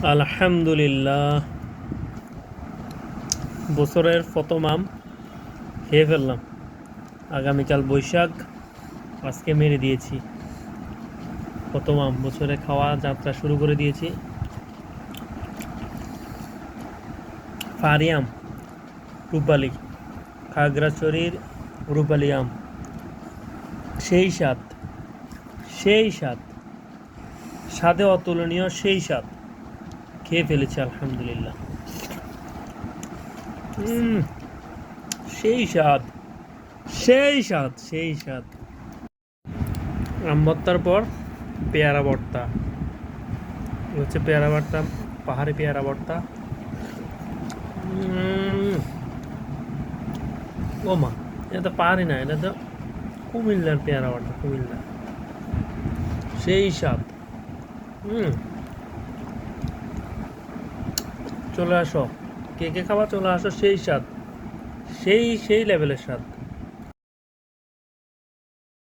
আলহামদুলিল্লাহ, বছরের প্রথম আম খেয়ে ফেললাম। আগামীকাল বৈশাখ, আজকে মেরে দিয়েছি। প্রথম আম বছরে খাওয়া যাত্রা শুরু করে দিয়েছি। ফারি আম, রূপালি, খাগড়াছড়ির রূপালি আম, সেই স্বাদ, সেই স্বাদ, স্বাদে অতুলনীয়, সেই স্বাদ। খেয়ে ফেলেছি আলহামদুলিল্লাহ। সেই স্বাদ, সেই স্বাদ, সেই স্বাদ। আম ভর্তার পর পেয়ারা ভর্তা, হচ্ছে পেয়ারা ভর্তা, পাহাড়ি পেয়ারা ভর্তা। ও মা, এটা তো পাহাড়ি না, এটা তো কুমিল্লার পেয়ারা ভর্তা, কুমিল্লা। সেই স্বাদ। চলে আসো, কে কে খাবার, চলে আসো। সেই স্বাদ, সেই সেই লেভেলের স্বাদ।